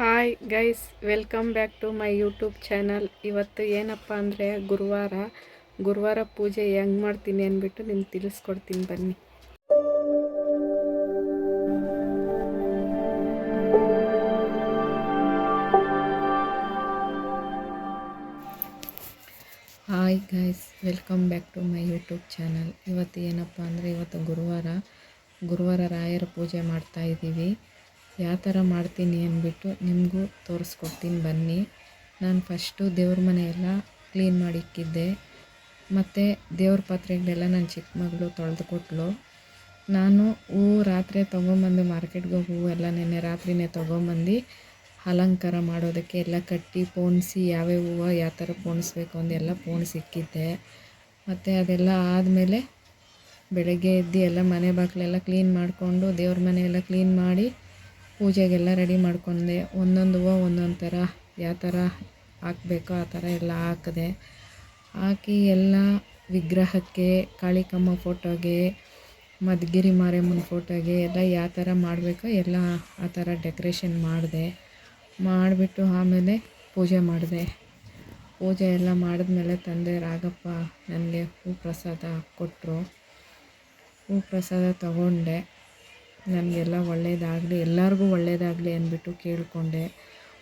Hi guys, welcome back to my YouTube channel. ಇವತ್ತು ಏನಪ್ಪ ಅಂದರೆ ಗುರುವಾರ ಪೂಜೆ ಹೆಂಗೆ ಮಾಡ್ತೀನಿ ಅಂದ್ಬಿಟ್ಟು ನಿಮ್ಗೆ ತಿಳಿಸ್ಕೊಡ್ತೀನಿ ಬನ್ನಿ. Hi guys, welcome back to my YouTube channel. ಇವತ್ತು ಏನಪ್ಪ ಅಂದರೆ ಇವತ್ತು ಗುರುವಾರ ರಾಯರ ಪೂಜೆ ಮಾಡ್ತಾಯಿದ್ದೀವಿ. ಯಾವ ಥರ ಮಾಡ್ತೀನಿ ಅಂದ್ಬಿಟ್ಟು ನಿಮಗೂ ತೋರಿಸ್ಕೊಡ್ತೀನಿ ಬನ್ನಿ. ನಾನು ಫಸ್ಟು ದೇವ್ರ ಮನೆಯೆಲ್ಲ ಕ್ಲೀನ್ ಮಾಡಿಕ್ಕಿದ್ದೆ, ಮತ್ತು ದೇವ್ರ ಪಾತ್ರೆಗಳೆಲ್ಲ ನನ್ನ ಚಿಕ್ಕ ಮಗಳು ತೊಳೆದು ಕೊಟ್ಟಳು. ನಾನು ಹೂವು ರಾತ್ರಿ ತೊಗೊಂಬಂದು ಮಾರ್ಕೆಟ್ಗೆ ಹೋಗಿ ಹೂವೆಲ್ಲ ನೆನ್ನೆ ರಾತ್ರಿನೇ ತೊಗೊಂಬಂದು ಅಲಂಕಾರ ಮಾಡೋದಕ್ಕೆ ಎಲ್ಲ ಕಟ್ಟಿ ಪೋಣಿಸಿ ಯಾವ್ಯಾವ ಹೂವು ಯಾವ ಥರ ಪೋಣಿಸ್ಬೇಕು ಅಂದೆಲ್ಲ ಪೋಣಿಸಿಕ್ಕಿದ್ದೆ. ಮತ್ತು ಅದೆಲ್ಲ ಆದಮೇಲೆ ಬೆಳಗ್ಗೆ ಎದ್ದು ಎಲ್ಲ ಮನೆ ಬಾಗಿಲೆಲ್ಲ ಕ್ಲೀನ್ ಮಾಡಿಕೊಂಡು ದೇವ್ರ ಮನೆಯೆಲ್ಲ ಕ್ಲೀನ್ ಮಾಡಿ ಪೂಜೆಗೆಲ್ಲ ರೆಡಿ ಮಾಡ್ಕೊಂಡೆ. ಒಂದೊಂದು ಹೂವು ಒಂದೊಂದು ಥರ ಯಾವ ಥರ ಹಾಕಬೇಕೋ ಆ ಥರ ಎಲ್ಲ ಹಾಕಿ ಎಲ್ಲ ವಿಗ್ರಹಕ್ಕೆ, ಕಾಳಿಕಮ್ಮ ಫೋಟೋಗೆ, ಮಧುಗಿರಿ ಮಾರಮ್ಮನ ಫೋಟೋಗೆ ಎಲ್ಲ ಯಾವ ಥರ ಮಾಡಬೇಕೋ ಎಲ್ಲ ಆ ಥರ ಡೆಕೋರೇಷನ್ ಮಾಡಿಬಿಟ್ಟು ಆಮೇಲೆ ಪೂಜೆ ಮಾಡಿದೆ. ಪೂಜೆ ಎಲ್ಲ ಮಾಡಿದ್ಮೇಲೆ ತಂದೆ ರಾಘಪ್ಪ ನನಗೆ ಹೂ ಪ್ರಸಾದ ಕೊಟ್ಟರು. ಹೂ ಪ್ರಸಾದ ತಗೊಂಡೆ. ನನಗೆಲ್ಲ ಒಳ್ಳೆಯದಾಗಲಿ, ಎಲ್ಲರಿಗೂ ಒಳ್ಳೆಯದಾಗಲಿ ಅಂದ್ಬಿಟ್ಟು ಕೇಳಿಕೊಂಡೆ.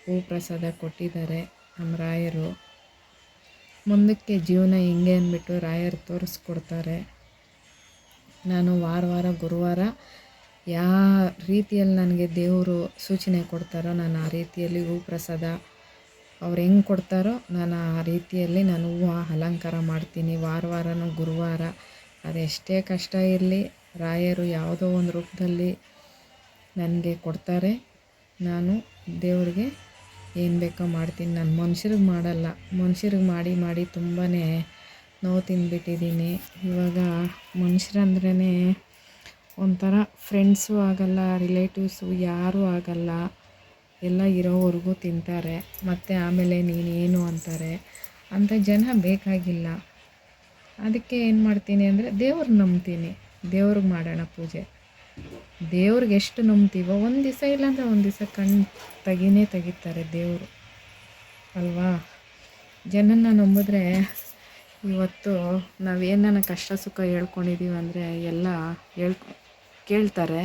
ಹೂ ಪ್ರಸಾದ ಕೊಟ್ಟಿದ್ದಾರೆ ನಮ್ಮ ರಾಯರು. ಮುಂದಕ್ಕೆ ಜೀವನ ಹೆಂಗೆ ಅಂದ್ಬಿಟ್ಟು ರಾಯರು ತೋರಿಸ್ಕೊಡ್ತಾರೆ. ನಾನು ವಾರ ಗುರುವಾರ ಯಾವ ರೀತಿಯಲ್ಲಿ ನನಗೆ ದೇವರು ಸೂಚನೆ ಕೊಡ್ತಾರೋ ನಾನು ಆ ರೀತಿಯಲ್ಲಿ ಹೂ ಪ್ರಸಾದ ಅವ್ರು ಹೆಂಗೆ ಕೊಡ್ತಾರೋ ನಾನು ಆ ರೀತಿಯಲ್ಲಿ ನಾನು ಹೂವು ಅಲಂಕಾರ ಮಾಡ್ತೀನಿ. ವಾರನೂ ಗುರುವಾರ ಅದೆಷ್ಟೇ ಕಷ್ಟ ಇರಲಿ, ರಾಯರು ಯಾವುದೋ ಒಂದು ರೂಪದಲ್ಲಿ ನನಗೆ ಕೊಡ್ತಾರೆ. ನಾನು ದೇವ್ರಿಗೆ ಏನು ಬೇಕೋ ಮಾಡ್ತೀನಿ. ನಾನು ಮನುಷ್ಯರಿಗೆ ಮಾಡಲ್ಲ. ಮನುಷ್ಯರಿಗೆ ಮಾಡಿ ತುಂಬಾ ನೋವು ತಿಂದುಬಿಟ್ಟಿದ್ದೀನಿ. ಇವಾಗ ಮನುಷ್ಯರಂದ್ರೇ ಒಂಥರ ಫ್ರೆಂಡ್ಸು ಆಗಲ್ಲ, ರಿಲೇಟಿವ್ಸು ಯಾರೂ ಆಗಲ್ಲ. ಎಲ್ಲ ಇರೋವರೆಗೂ ತಿಂತಾರೆ, ಮತ್ತು ಆಮೇಲೆ ನೀನೇನು ಅಂತಾರೆ. ಅಂಥ ಜನ ಬೇಕಾಗಿಲ್ಲ. ಅದಕ್ಕೆ ಏನು ಮಾಡ್ತೀನಿ ಅಂದರೆ ದೇವ್ರನ್ನ ನಂಬ್ತೀನಿ. ದೇವ್ರಿಗೆ ಮಾಡೋಣ ಪೂಜೆ. ದೇವ್ರಿಗೆ ಎಷ್ಟು ನಂಬ್ತೀವೋ ಒಂದು ದಿವಸ ಇಲ್ಲಾಂದರೆ ಒಂದು ದಿವಸ ಕಣ್ಣು ತೆಗಿತಾರೆ ದೇವರು ಅಲ್ವಾ. ಜನನ ನಂಬಿದ್ರೆ ಇವತ್ತು ನಾವೇನ ಕಷ್ಟ ಸುಖ ಹೇಳ್ಕೊಂಡಿದ್ದೀವಿ ಅಂದರೆ ಎಲ್ಲ ಕೇಳ್ತಾರೆ.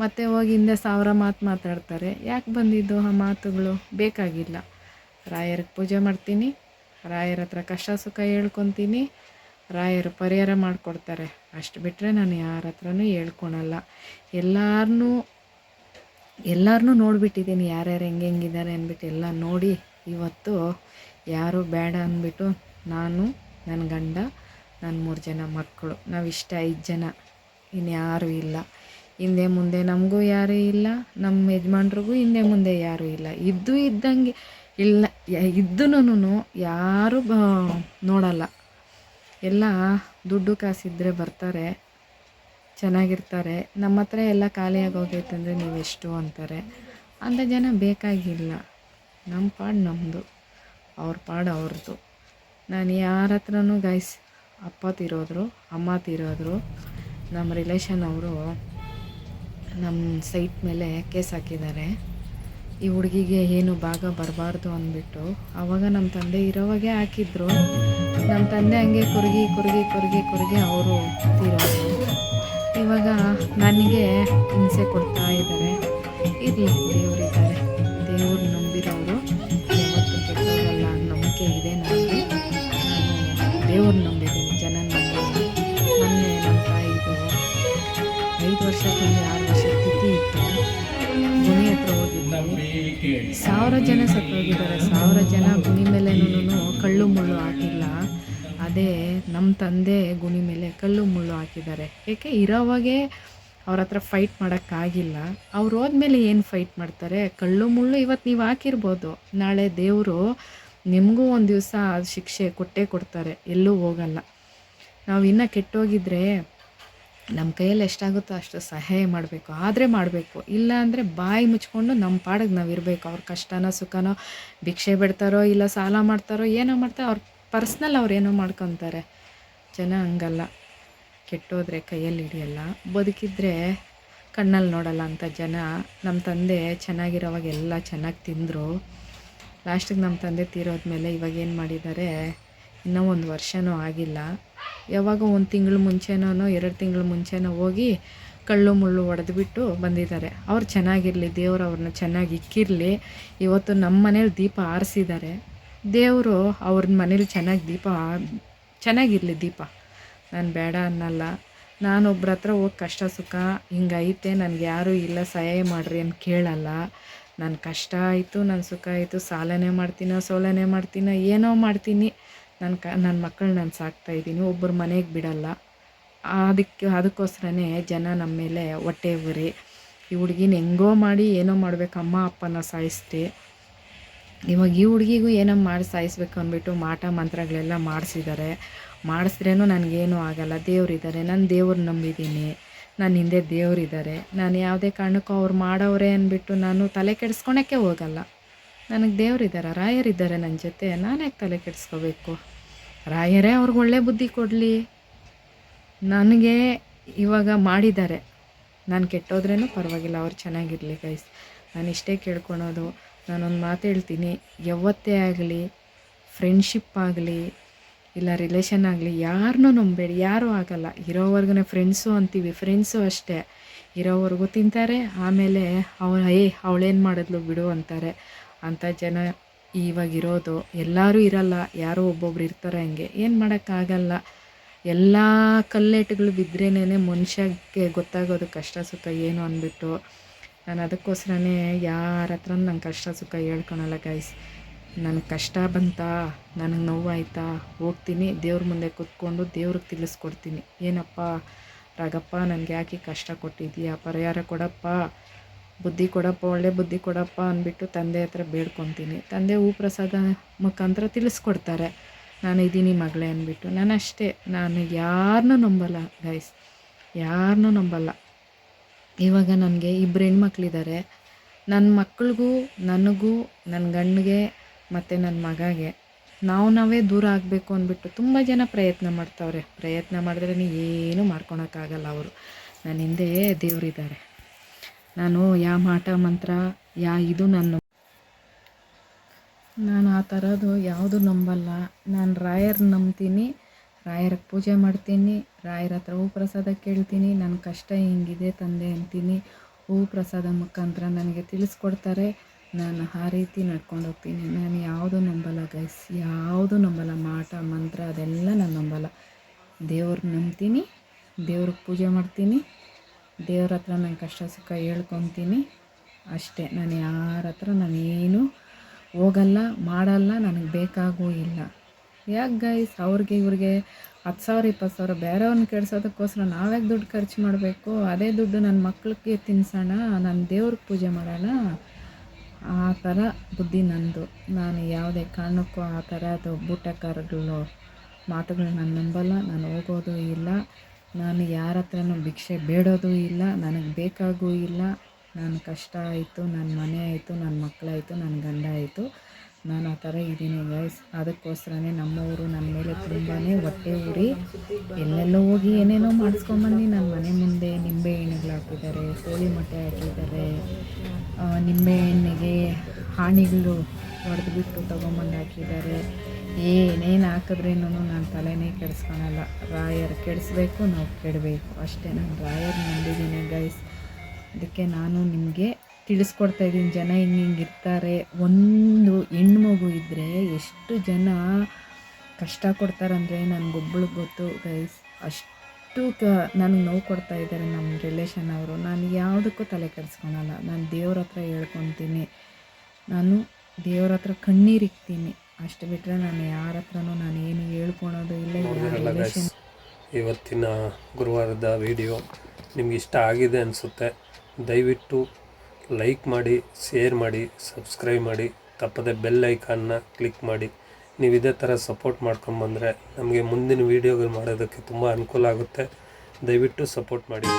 ಮತ್ತು ಹೋಗಿ ಹಿಂದೆ 1000 ಮಾತು ಮಾತಾಡ್ತಾರೆ. ಯಾಕೆ ಬಂದಿದ್ದು ಆ ಮಾತುಗಳು? ಬೇಕಾಗಿಲ್ಲ. ರಾಯರಿಗೆ ಪೂಜೆ ಮಾಡ್ತೀನಿ, ರಾಯರ ಹತ್ರ ಕಷ್ಟ ಸುಖ ಹೇಳ್ಕೊತೀನಿ, ರಾಯರು ಪರಿಹಾರ ಮಾಡಿಕೊಡ್ತಾರೆ. ಅಷ್ಟು ಬಿಟ್ಟರೆ ನಾನು ಯಾರ ಹತ್ರನೂ ಹೇಳ್ಕೊಳಲ್ಲ. ಎಲ್ಲರನ್ನೂ ನೋಡಿಬಿಟ್ಟಿದ್ದೀನಿ, ಯಾರ್ಯಾರು ಹೆಂಗಿದ್ದಾರೆ ಅಂದ್ಬಿಟ್ಟು ಎಲ್ಲ ನೋಡಿ ಇವತ್ತು ಯಾರೂ ಬೇಡ ಅಂದ್ಬಿಟ್ಟು ನಾನು, ನನ್ನ ಗಂಡ, ನನ್ನ 3 ಜನ ಮಕ್ಕಳು, ನಾವಿಷ್ಟ 5 ಜನ, ಇನ್ಯಾರೂ ಇಲ್ಲ. ಹಿಂದೆ ಮುಂದೆ ನಮಗೂ ಯಾರೂ ಇಲ್ಲ, ನಮ್ಮ ಯಜಮಾನ್ರಿಗೂ ಹಿಂದೆ ಮುಂದೆ ಯಾರೂ ಇಲ್ಲ. ಇದ್ದಂಗೆ ಇಲ್ಲ, ಇದ್ದೂ ಯಾರೂ ನೋಡಲ್ಲ. ಎಲ್ಲ ದುಡ್ಡು ಕಾಸಿದ್ರೆ ಬರ್ತಾರೆ, ಚೆನ್ನಾಗಿರ್ತಾರೆ. ನಮ್ಮ ಹತ್ರ ಎಲ್ಲ ಖಾಲಿಯಾಗಿ ಹೋಗೈತಂದರೆ ನೀವೆಷ್ಟು ಅಂತಾರೆ. ಅಂಥ ಜನ ಬೇಕಾಗಿಲ್ಲ. ನಮ್ಮ ಪಾಡು ನಮ್ಮದು, ಅವ್ರ ಪಾಡು ಅವ್ರದ್ದು. ನಾನು ಯಾರ ಹತ್ರನೂ ಗೈಸ್, ಅಪ್ಪ ತೀರೋದ್ರು, ಅಮ್ಮ ತೀರೋದ್ರು. ನಮ್ಮ ರಿಲೇಷನ್ ಅವರು ನಮ್ಮ ಸೈಟ್ ಮೇಲೆ ಕೇಸ್ ಹಾಕಿದ್ದಾರೆ. ಈ ಹುಡುಗಿಗೆ ಏನು ಭಾಗ ಬರಬಾರ್ದು ಅಂದ್ಬಿಟ್ಟು. ಆವಾಗ ನಮ್ಮ ತಂದೆ ಇರೋವಾಗೆ ಹಾಕಿದ್ರು. ನಮ್ಮ ತಂದೆ ಹಂಗೆ ಕೊರಗಿ ಅವರು ತೀರೋದು. ಇವಾಗ ನನಗೆ ಹಿಂಸೆ ಕೊಡ್ತಾ ಇದ್ದಾರೆ. ಇರಲಿ, ದೇವರಿದ್ದಾರೆ. ದೇವ್ರು ನಂಬಿರೋರು ಯಾವತ್ತೂ ಕೆಟ್ಟೋಗಲ್ಲ ಅನ್ನೋ ನಂಬಿಕೆ ಇದೆ ನನಗೆ. ನಾನು ದೇವ್ರು ನಂಬಿದ್ದೀನಿ, ಜನ ನಂಬಿದ್ದೀನಿ. ಮೊನ್ನೆ ನಮ್ಮ ತಾಯಿದು 5 ವರ್ಷಕ್ಕೊಂದು 6 ವರ್ಷ ತಿಥಿ ಇತ್ತು. ಗುಣಿ ಹತ್ರ ಹೋಗಿದ್ವಿ. 1000 ಜನ ಸತ್ತೋಗಿದ್ದಾರೆ. 1000 ಜನ ಗುಣಿ ಮೇಲೇನೂ ಕಳ್ಳು ಮುಳ್ಳು ಹಾಕಿಲ್ಲ. ಅದೇ ನಮ್ಮ ತಂದೆ ಗುಣಿ ಮೇಲೆ ಕಲ್ಲು ಮುಳ್ಳು ಹಾಕಿದ್ದಾರೆ. ಏಕೆ ಇರೋವಾಗೆ ಅವ್ರ ಹತ್ರ ಫೈಟ್ ಮಾಡೋಕ್ಕಾಗಿಲ್ಲ. ಅವ್ರು ಹೋದ್ಮೇಲೆ ಏನು ಫೈಟ್ ಮಾಡ್ತಾರೆ? ಕಲ್ಲು ಮುಳ್ಳು ಇವತ್ತು ನೀವು ಹಾಕಿರ್ಬೋದು, ನಾಳೆ ದೇವರು ನಿಮಗೂ ಒಂದು ದಿವಸ ಶಿಕ್ಷೆ ಕೊಟ್ಟೇ ಕೊಡ್ತಾರೆ, ಎಲ್ಲೂ ಹೋಗಲ್ಲ. ನಾವು ಇನ್ನೂ ಕೆಟ್ಟೋಗಿದ್ರೆ ನಮ್ಮ ಕೈಯಲ್ಲಿ ಎಷ್ಟಾಗುತ್ತೋ ಅಷ್ಟು ಸಹಾಯ ಮಾಡಬೇಕು, ಆದರೆ ಮಾಡಬೇಕು. ಇಲ್ಲ ಅಂದರೆ ಬಾಯಿ ಮುಚ್ಕೊಂಡು ನಮ್ಮ ಪಾಡಿಗೆ ನಾವು ಇರಬೇಕು. ಅವ್ರ ಕಷ್ಟನೋ ಸುಖನೋ ಭಿಕ್ಷೆ ಬಿಡ್ತಾರೋ ಇಲ್ಲ ಸಾಲ ಮಾಡ್ತಾರೋ ಏನೋ ಮಾಡ್ತಾರೋ, ಅವ್ರ ಪರ್ಸ್ನಲ್ ಅವ್ರೇನೋ ಮಾಡ್ಕೊತಾರೆ. ಜನ ಹಂಗಲ್ಲ. ಕೆಟ್ಟೋದ್ರೆ ಕೈಯಲ್ಲಿ ಹಿಡಿಯಲ್ಲ, ಬದುಕಿದ್ರೆ ಕಣ್ಣಲ್ಲಿ ನೋಡಲ್ಲ ಅಂಥ ಜನ. ನಮ್ಮ ತಂದೆ ಚೆನ್ನಾಗಿರೋವಾಗ ಎಲ್ಲ ಚೆನ್ನಾಗಿ ತಿಂದರು. ಲಾಸ್ಟಿಗೆ ನಮ್ಮ ತಂದೆ ತೀರೋದ್ಮೇಲೆ ಇವಾಗ ಏನು ಮಾಡಿದ್ದಾರೆ, ಇನ್ನೂ 1 ವರ್ಷವೂ ಆಗಿಲ್ಲ, ಯಾವಾಗ 1 ತಿಂಗಳು ಮುಂಚೆನೋ 2 ತಿಂಗಳು ಮುಂಚೆನೋ ಹೋಗಿ ಕಳ್ಳು ಮುಳ್ಳು ಹೊಡೆದ್ಬಿಟ್ಟು ಬಂದಿದ್ದಾರೆ. ಅವ್ರು ಚೆನ್ನಾಗಿರಲಿ, ದೇವರು ಅವ್ರನ್ನ ಚೆನ್ನಾಗಿ ಇಕ್ಕಿರಲಿ. ಇವತ್ತು ನಮ್ಮ ಮನೇಲಿ ದೀಪ ಆರಿಸಿದ್ದಾರೆ. ದೇವರು ಅವ್ರ ಮನೇಲಿ ಚೆನ್ನಾಗಿರಲಿ ದೀಪ. ನಾನು ಬೇಡ ಅನ್ನಲ್ಲ. ನಾನೊಬ್ರ ಹತ್ರ ಹೋಗಿ ಕಷ್ಟ ಸುಖ ಹಿಂಗೈತೆ, ನನಗೆ ಯಾರೂ ಇಲ್ಲ ಸಹಾಯ ಮಾಡಿರಿ ಅಂತ ಕೇಳಲ್ಲ. ನನ್ನ ಕಷ್ಟ ಆಯಿತು, ನನ್ನ ಸುಖ ಆಯಿತು, ಸಾಲನೇ ಮಾಡ್ತೀನೋ ಸೋಲನೇ ಮಾಡ್ತೀನೋ ಏನೋ ಮಾಡ್ತೀನಿ. ನನ್ನ ಮಕ್ಕಳು ನಾನು ಸಾಕ್ತಾಯಿದ್ದೀನಿ, ಒಬ್ಬರು ಮನೆಗೆ ಬಿಡಲ್ಲ. ಅದಕ್ಕೋಸ್ಕರನೇ ಜನ ನಮ್ಮ ಮೇಲೆ ಹೊಟ್ಟೆ ಉರಿ. ಈ ಹುಡುಗಿನ ಹೆಂಗೋ ಮಾಡಿ ಏನೋ ಮಾಡಬೇಕು, ಅಮ್ಮ ಅಪ್ಪನ ಸಾಯಿಸ್ತೆ. ಇವಾಗ ಈ ಹುಡುಗಿಗೂ ಏನೋ ಮಾಡಿ ಸಾಯಿಸ್ಬೇಕು ಅಂದ್ಬಿಟ್ಟು ಮಾಟ ಮಂತ್ರಗಳೆಲ್ಲ ಮಾಡಿಸಿದ್ರೇನು ನನಗೇನೂ ಆಗಲ್ಲ. ದೇವರಿದ್ದಾರೆ, ನಾನು ದೇವ್ರು ನಂಬಿದ್ದೀನಿ, ನನ್ನ ಹಿಂದೆ ದೇವರಿದ್ದಾರೆ. ನಾನು ಯಾವುದೇ ಕಾರಣಕ್ಕೂ ಅವ್ರು ಮಾಡವ್ರೆ ಅಂದ್ಬಿಟ್ಟು ನಾನು ತಲೆ ಕೆಡಿಸ್ಕೊಳಕ್ಕೆ ಹೋಗಲ್ಲ. ನನಗೆ ದೇವರಿದ್ದಾರೆ, ರಾಯರಿದ್ದಾರೆ ನನ್ನ ಜೊತೆ, ನಾನು ಯಾಕೆ ತಲೆ ಕೆಡಿಸ್ಕೋಬೇಕು? ರಾಯರೇ ಅವ್ರಿಗೆ ಒಳ್ಳೆ ಬುದ್ಧಿ ಕೊಡಲಿ. ನನಗೆ ಇವಾಗ ಮಾಡಿದ್ದಾರೆ, ನಾನು ಕೆಟ್ಟೋದ್ರೇನೂ ಪರವಾಗಿಲ್ಲ, ಅವ್ರು ಚೆನ್ನಾಗಿರಲಿ ಗೈಸ್. ನಾನು ಇಷ್ಟೇ ಕೇಳ್ಕೊಳೋದು. ನಾನೊಂದು ಮಾತು ಹೇಳ್ತೀನಿ, ಯಾವತ್ತೇ ಆಗಲಿ, ಫ್ರೆಂಡ್ಶಿಪ್ ಆಗಲಿ ಇಲ್ಲ ರಿಲೇಷನ್ ಆಗಲಿ, ಯಾರನ್ನೂ ನಂಬೇಡಿ, ಯಾರೂ ಆಗಲ್ಲ. ಇರೋವರೆಗೂ ಫ್ರೆಂಡ್ಸು ಅಂತೀವಿ, ಫ್ರೆಂಡ್ಸು ಅಷ್ಟೇ, ಇರೋವರೆಗೂ ತಿಂತಾರೆ, ಆಮೇಲೆ ಅವಳೇನು ಮಾಡಿದ್ಲು ಬಿಡು ಅಂತಾರೆ. ಅಂಥ ಜನ ಇವಾಗಿರೋದು. ಎಲ್ಲರೂ ಇರಲ್ಲ, ಯಾರೋ ಒಬ್ಬೊಬ್ರು ಇರ್ತಾರೆ, ಹಂಗೆ ಏನು ಮಾಡೋಕ್ಕಾಗಲ್ಲ. ಎಲ್ಲ ಕಲ್ಲೆಟ್ಟುಗಳು ಬಿದ್ರೇನೆ ಮನುಷ್ಯಕ್ಕೆ ಗೊತ್ತಾಗೋದು ಕಷ್ಟ ಸುಖ ಏನು ಅಂದ್ಬಿಟ್ಟು. ನಾನು ಅದಕ್ಕೋಸ್ಕರನೇ ಯಾರ ಹತ್ರ ನನ್ನ ಕಷ್ಟ ಸುಖ ಹೇಳ್ಕೊಳಲ್ಲ ಗೈಸ್. ನನಗೆ ಕಷ್ಟ ಬಂತಾ, ನನಗೆ ನೋವಾಯ್ತಾ, ಹೋಗ್ತೀನಿ ದೇವ್ರ ಮುಂದೆ ಕೂತ್ಕೊಂಡು ದೇವ್ರಿಗೆ ತಿಳಿಸ್ಕೊಡ್ತೀನಿ. ಏನಪ್ಪ ರಾಗಪ್ಪ, ನನಗೆ ಯಾಕೆ ಕಷ್ಟ ಕೊಟ್ಟಿದ್ದೀಯಾ, ಪರಿಹಾರ ಕೊಡಪ್ಪ, ಬುದ್ಧಿ ಕೊಡಪ್ಪ, ಒಳ್ಳೆ ಬುದ್ಧಿ ಕೊಡಪ್ಪ ಅಂದ್ಬಿಟ್ಟು ತಂದೆ ಹತ್ರ ಬೇಡ್ಕೊತೀನಿ. ತಂದೆ ಪ್ರಸಾದ ಮುಖಾಂತರ ತಿಳಿಸ್ಕೊಡ್ತಾರೆ, ನಾನು ಇದ್ದೀನಿ ಮಗಳೇ ಅಂದ್ಬಿಟ್ಟು. ನಾನು ಅಷ್ಟೇ, ನಾನು ಯಾರನ್ನೂ ನಂಬಲ್ಲ ಗೈಸ್, ಯಾರನ್ನೂ ನಂಬಲ್ಲ. ಇವಾಗ ನನಗೆ 2 ಹೆಣ್ಮಕ್ಳಿದ್ದಾರೆ. ನನ್ನ ಮಕ್ಳಿಗೂ ನನಗೂ ನನ್ನ ಗಂಡಿಗೆ ಮತ್ತು ನನ್ನ ಮಗಗೆ ನಾವೇ ದೂರ ಆಗಬೇಕು ಅಂದ್ಬಿಟ್ಟು ತುಂಬ ಜನ ಪ್ರಯತ್ನ ಮಾಡ್ತಾವ್ರೆ. ಪ್ರಯತ್ನ ಮಾಡಿದ್ರೆ ಏನೂ ಮಾಡ್ಕೊಳಕ್ಕಾಗಲ್ಲ. ಅವರು ನನ್ನ ಹಿಂದೆ ದೇವರಿದ್ದಾರೆ. ನಾನು ಮಾಟ ಮಂತ್ರ ಇದು ನಾನು ಆ ಥರದ್ದು ಯಾವುದು ನಂಬಲ್ಲ. ನಾನು ರಾಯರ್ ನಂಬ್ತೀನಿ, ರಾಯರಿಗೆ ಪೂಜೆ ಮಾಡ್ತೀನಿ, ರಾಯರ ಹತ್ರ ಪ್ರಸಾದ ಕೇಳ್ತೀನಿ. ನನ್ನ ಕಷ್ಟ ಹಿಂಗಿದೆ ತಂದೆ ಅಂತೀನಿ, ಪ್ರಸಾದ ಮುಖಾಂತರ ನನಗೆ ತಿಳಿಸ್ಕೊಡ್ತಾರೆ. ನಾನು ಆ ರೀತಿ ನಡ್ಕೊಂಡು ಹೋಗ್ತೀನಿ. ನಾನು ಯಾವುದು ನಂಬಲ್ಲ ಗೈಸ್, ಯಾವುದು ನಂಬಲ್ಲ. ಮಾಟ ಮಂತ್ರ ಅದೆಲ್ಲ ನಾನು ನಂಬಲ್ಲ. ದೇವ್ರಿಗೆ ನಂಬ್ತೀನಿ, ದೇವ್ರಿಗೆ ಪೂಜೆ ಮಾಡ್ತೀನಿ, ದೇವ್ರ ಹತ್ರ ನನ್ನ ಕಷ್ಟ ಸುಖ ಹೇಳ್ಕೊತೀನಿ ಅಷ್ಟೇ. ನಾನು ಯಾರ ಹತ್ರ ನಾನೇನು ಹೋಗಲ್ಲ, ಮಾಡಲ್ಲ, ನನಗೆ ಬೇಕಾಗೂ ಇಲ್ಲ. ಯಾಕೆ ಗೈಸ್ ಅವ್ರಿಗೆ ಇವ್ರಿಗೆ 10,000 20,000 ಬೇರೆಯವ್ರನ್ನ ಕೆಡ್ಸೋದಕ್ಕೋಸ್ಕರ ನಾವ್ಯಾಕೆ ದುಡ್ಡು ಖರ್ಚು ಮಾಡಬೇಕು? ಅದೇ ದುಡ್ಡು ನನ್ನ ಮಕ್ಳಿಗೆ ತಿನ್ಸೋಣ, ನನ್ನ ದೇವ್ರಿಗೆ ಪೂಜೆ ಮಾಡೋಣ. ಆ ಥರ ಬುದ್ಧಿ ನಂದು. ನಾನು ಯಾವುದೇ ಕಾರಣಕ್ಕೂ ಆ ಥರದ್ದು ಬೂಟಕಾರಗಳು ಮಾತುಗಳು ನಾನು ನಂಬಲ್ಲ. ನಾನು ಹೋಗೋದು ಇಲ್ಲ, ನಾನು ಯಾರ ಹತ್ರನೂ ಭಿಕ್ಷೆ ಬೇಡೋದು ಇಲ್ಲ, ನನಗೆ ಬೇಕಾಗೂ ಇಲ್ಲ. ನನ್ನ ಕಷ್ಟ ಆಯಿತು, ನನ್ನ ಮನೆ ಆಯಿತು, ನನ್ನ ಮಕ್ಕಳಾಯಿತು, ನನ್ನ ಗಂಡ ಆಯಿತು, ನಾನು ಆ ಥರ ಇದ್ದೀನಿ ಗೈಸ್. ಅದಕ್ಕೋಸ್ಕರನೇ ನಮ್ಮವರು ನನ್ನ ಮೇಲೆ ತುಂಬಾ ಹೊಟ್ಟೆ ಉರಿ. ಎಲ್ಲೆಲ್ಲೋ ಹೋಗಿ ಏನೇನೋ ಮಾಡಿಸ್ಕೊಂಬಂದು ನನ್ನ ಮನೆ ಮುಂದೆ ನಿಂಬೆ ಹಣ್ಣುಗಳು ಹಾಕಿದ್ದಾರೆ, ಕೋಳಿ ಮೊಟ್ಟೆ ಹಾಕಿದ್ದಾರೆ, ನಿಂಬೆ ಹಣ್ಣಿಗೆ ಹಾಣಿಗಳು ಹೊಡೆದ್ಬಿಟ್ಟು ತೊಗೊಂಬಂದು ಹಾಕಿದ್ದಾರೆ. ಏನೇನು ಹಾಕಿದ್ರೇನೂ ನಾನು ತಲೆನೇ ಕೆಡಿಸ್ಕೊಳಲ್ಲ. ರಾಯರ್ ಕೆಡಿಸ್ಬೇಕು, ನಾವು ಕೆಡಬೇಕು ಅಷ್ಟೇ. ನಾನು ರಾಯರ್ ನಂಬಿದ್ದೀನಿ ಗೈಸ್. ಅದಕ್ಕೆ ನಾನು ನಿಮಗೆ ತಿಳಿಸ್ಕೊಡ್ತಾಯಿದ್ದೀನಿ. ಜನ ಹಿಂಗಿರ್ತಾರೆ. ಒಂದು ಹೆಣ್ಮಗು ಇದ್ದರೆ ಎಷ್ಟು ಜನ ಕಷ್ಟ ಕೊಡ್ತಾರಂದರೆ ನನಗೊಬ್ಬಳಿಗೆ ಗೊತ್ತು ಗೈಸ್. ಅಷ್ಟು ನನಗೆ ನೋವು ಕೊಡ್ತಾಯಿದ್ದಾರೆ ನಮ್ಮ ರಿಲೇಷನ್ ಅವರು. ನಾನು ಯಾವುದಕ್ಕೂ ತಲೆ ಕೆಡಿಸ್ಕೊಳಲ್ಲ. ನಾನು ದೇವ್ರ ಹತ್ರ ಹೇಳ್ಕೊತೀನಿ, ನಾನು ದೇವ್ರ ಹತ್ರ ಕಣ್ಣೀರಿಕ್ತೀನಿ ಅಷ್ಟು ಬಿಟ್ಟರೆ ನಾನು ಯಾರ ಹತ್ರನೂ ನಾನು ಏನು ಹೇಳ್ಕೊಳೋದು ಇಲ್ಲ. ಇವತ್ತಿನ ಗುರುವಾರದ ವಿಡಿಯೋ ನಿಮ್ಗೆ ಇಷ್ಟ ಆಗಿದೆ ಅನಿಸುತ್ತೆ. ದಯವಿಟ್ಟು ಲೈಕ್ ಮಾಡಿ, ಶೇರ್ ಮಾಡಿ, ಸಬ್ಸ್ಕ್ರೈಬ್ ಮಾಡಿ, ತಪ್ಪದೆ ಬೆಲ್ ಐಕಾನ್ನ ಕ್ಲಿಕ್ ಮಾಡಿ. ನೀವು ಇದೇ ಥರ ಸಪೋರ್ಟ್ ಮಾಡ್ಕೊಂಬಂದರೆ ನಮಗೆ ಮುಂದಿನ ವೀಡಿಯೋಗಳು ಮಾಡೋದಕ್ಕೆ ತುಂಬ ಅನುಕೂಲ ಆಗುತ್ತೆ. ದಯವಿಟ್ಟು ಸಪೋರ್ಟ್ ಮಾಡಿ.